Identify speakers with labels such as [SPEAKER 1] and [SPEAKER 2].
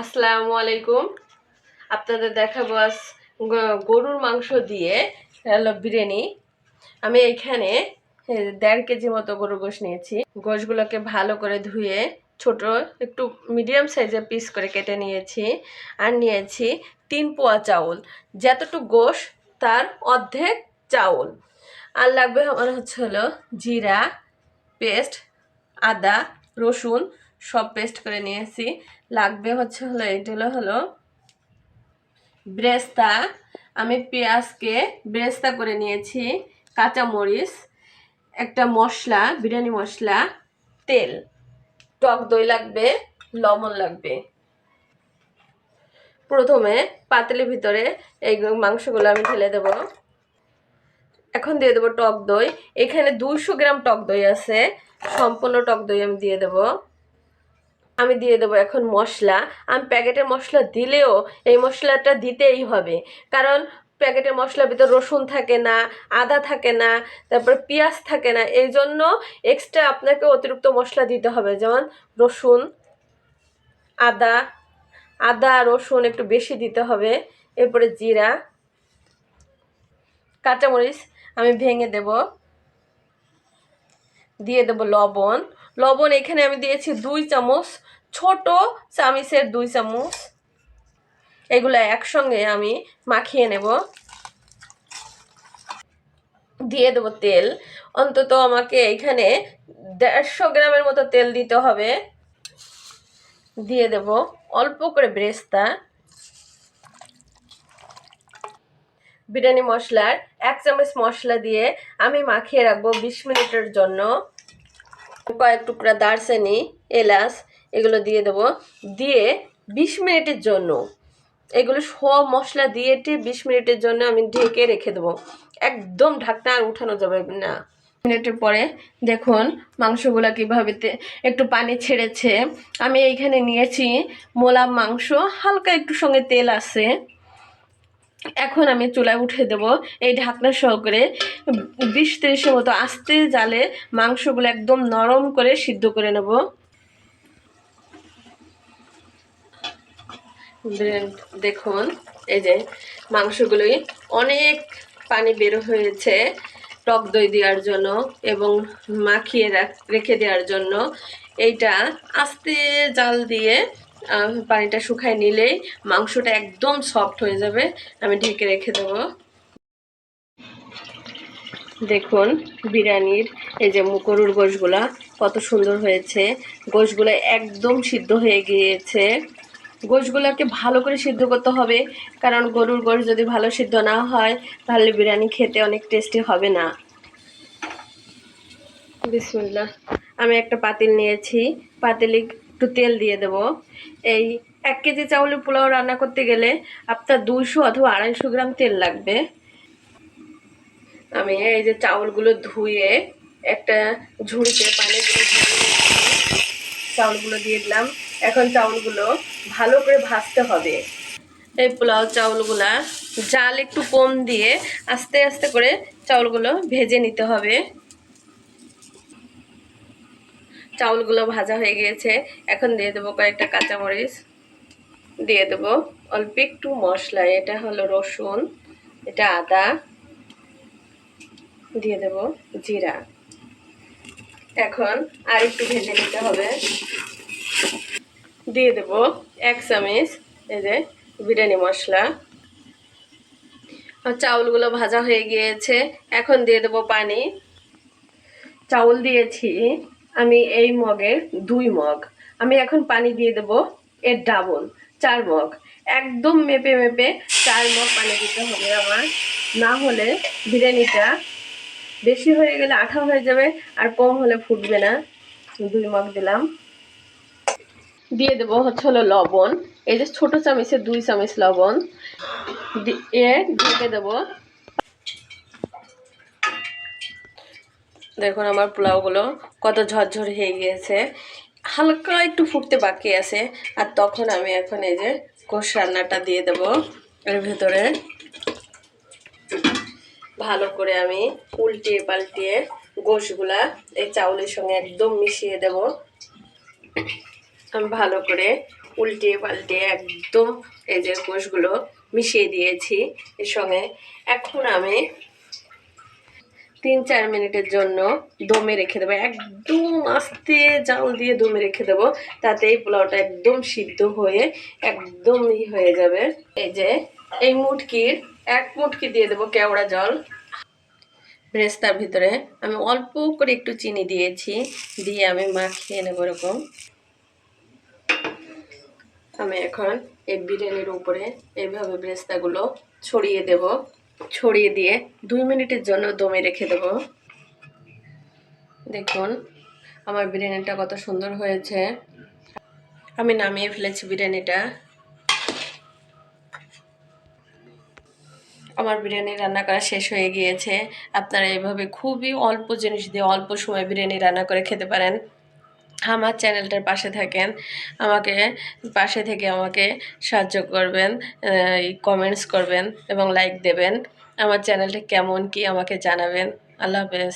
[SPEAKER 1] আসসালামু আলাইকুম। আপনাদের দেখাবো আজ গরুর মাংস দিয়ে বিরিয়ানি। আমি এখানে 1.5 কেজি মতো গরুর গোশ নিয়েছি। গোশগুলোকে ভালো করে ধুয়ে ছোট একটু মিডিয়াম সাইজের পিস করে কেটে নিয়েছি। আর নিয়েছি 3 পোয়া চাউল, যতটুকু গোশ তার অর্ধেক চাউল। আর লাগবে আমার হলো জিরা পেস্ট, আদা রসুন সব পেস্ট করে নিয়েছি। লাগবে এটা হলো ব্রেস্তা। আমি পেঁয়াজকে ব্রেস্তা করে নিয়েছি, কাঁচামরিচ, একটা মশলা বিরিয়ানি মশলা, তেল, টক দই লাগবে, লবণ লাগবে। প্রথমে পাতিলের ভিতরে এই মাংসগুলো আমি ঢেলে দেব। এখন দিয়ে দেবো টক দই। এখানে 200 গ্রাম টক দই আছে, সম্পূর্ণ টক দই আমি দিয়ে দেব। আমি দিয়ে দেবো এখন মশলা। আমি প্যাকেটের মশলা দিলেও এই মশলাটা দিতেই হবে, কারণ প্যাকেটের মশলার ভিতর রসুন থাকে না, আদা থাকে না, তারপরে পেঁয়াজ থাকে না। এই জন্য এক্সট্রা আপনাকে অতিরিক্ত মশলা দিতে হবে, যেমন রসুন, আদা আদা রসুন একটু বেশি দিতে হবে। এরপরে জিরা, কাঁচামরিচ আমি ভেঙে দেব, দিয়ে দেব লবণ। লবণ এখানে আমি দিয়েছি 2 চামচ, ছোট চামচের 2 চামচ। এগুলো একসঙ্গে আমি মাখিয়ে নেব। দিয়ে দেবো তেল, অন্তত আমাকে এখানে 150 গ্রামের মতো তেল দিতে হবে। দিয়ে দেব অল্প করে বেরেস্তা, বিরিয়ানি মশলার 1 চামচ মশলা দিয়ে আমি মাখিয়ে রাখবো 20 মিনিটের জন্য। কয়েক টুকরা দারচিনি, এলাচ এগুলো দিয়ে দেব, দিয়ে 20 মিনিটের জন্য এগুলো সব মশলা দিয়ে 20 মিনিটের জন্য আমি ঢেকে রেখে দেবো। একদম ঢাকনা আর উঠানো যাবে না। মিনিটের পরে দেখুন মাংসগুলো কীভাবে একটু পানি ছেড়েছে। আমি এইখানে নিয়েছি মোলাম মাংস, হালকা একটু সঙ্গে তেল আছে। এখন আমি চুলায় উঠে দেব এই ঢাকনা সহকারে 20-30 মতো আস্তে জালে মাংসগুলো একদম নরম করে সিদ্ধ করে নেব। দেখুন এই যে মাংসগুলোই অনেক পানি বের হয়েছে টক দই দেওয়ার জন্য এবং মাখিয়ে রেখে দেওয়ার জন্য। এইটা আস্তে জাল দিয়ে পানিটা শুকায় নিলেই মাংসটা একদম সফট হয়ে যাবে। আমি ঢেকে রেখে দেব। দেখুন বিরিয়ানির এই যে গরুর গোশগুলা কত সুন্দর হয়েছে। গোশগুলো একদম সিদ্ধ হয়ে গিয়েছে। গোশগুলোকে ভালো করে সিদ্ধ করতে হবে, কারণ গরুর গোশ যদি ভালো সিদ্ধ না হয় তাহলে বিরিয়ানি খেতে অনেক টেস্টি হবে না। বিসমিল্লাহ। আমি একটা পাতিল নিয়েছি, পাতিলে একটু তেল দিয়ে দেব। এই 1 কেজি চাউলের পোলাও রান্না করতে গেলে আপনার 200 অথবা 250 গ্রাম তেল লাগবে। আমি এই যে চাউলগুলো ধুয়ে একটা ঝুড়িতে পানিগুলো চাউলগুলো দিয়ে দিলাম। এখন চাউলগুলো ভালো করে ভাজতে হবে। এই পোলাও চাউলগুলা জাল একটু কম দিয়ে আস্তে আস্তে করে চাউলগুলো ভেজে নিতে হবে। চাউলগুলো ভাজা হয়ে গিয়েছে। এখন দিয়ে দেবো কয়েকটা কাঁচামরিচ, দিয়ে দেবো অল্প একটু মশলা। এটা হলো রসুন, এটা আদা, দিয়ে দেব জিরা। এখন আর একটু ভেজে নিতে হবে। দিয়ে দেব 1 চামচ এই যে বিরিয়ানি মশলা। চাউলগুলো ভাজা হয়ে গিয়েছে। এখন দিয়ে দেব পানি। চাউল দিয়েছি আমি এই মগের 2 মগ। আমি এখন পানি দিয়ে দেব এর ডাবল, 4 মগ। একদম মেপে মেপে 4 মগ পানি দিতে হবে আমার, না হলে বিরিয়ানিটা বেশি হয়ে গেলে আঠা হয়ে যাবে আর কম হলে ফুটবে না। 2 মগ দিলাম। দিয়ে দেবো হলো লবণ। এই যে ছোট চামচে 2 চামচ লবণ দিয়ে ঢেকে দেবো। দেখুন আমার পোলাওগুলো কত ঝরঝর হয়ে গিয়েছে, হালকা একটু ফুটতে বাকি আছে। আর তখন আমি এখন এই যে গোশ রান্নাটা দিয়ে দেব এর ভেতরে। ভালো করে আমি উল্টিয়ে পাল্টিয়ে গোশগুলা এই চাউলের সঙ্গে একদম মিশিয়ে দেব। আমি ভালো করে উল্টে পাল্টে একদম এই যে গোশগুলো মিশিয়ে দিয়েছি এর সঙ্গে। এখন আমি 3-4 মিনিটের জন্য দমে রেখে দেবো, একদম আস্তে জাল দিয়ে দমে রেখে দেবো, তাতে এই পোলাওটা একদম সিদ্ধ হয়ে একদম হয়ে যাবে। এই যে এই মুটকির 1 মুটকি দিয়ে দেবো কেওড়া জল। ব্রেস্তার ভিতরে আমি অল্প করে একটু চিনি দিয়েছি, দিয়ে আমি মাখিয়ে নেব এরকম। আমি এখন এই বিরিয়ানির উপরে এইভাবে ব্রেস্তাগুলো ছড়িয়ে দেব, ছড়িয়ে দিয়ে 2 মিনিটের জন্য দমে রেখে দেব। দেখুন আমার বিরিয়ানিটা কত সুন্দর হয়েছে। আমি নামিয়ে ফেলেছি বিরিয়ানিটা। আমার বিরিয়ানি রান্না করা শেষ হয়ে গিয়েছে। আপনারা এভাবে খুবই অল্প জিনিস দিয়ে অল্প সময় বিরিয়ানি রান্না করে খেতে পারেন। আমার চ্যানেলটার পাশে থাকেন, পাশে থেকে আমাকে সাহায্য করবেন, কমেন্টস করবেন এবং লাইক দেবেন। আমার চ্যানেলটা কেমন কি আমাকে জানাবেন। আল্লাহ হাফেজ।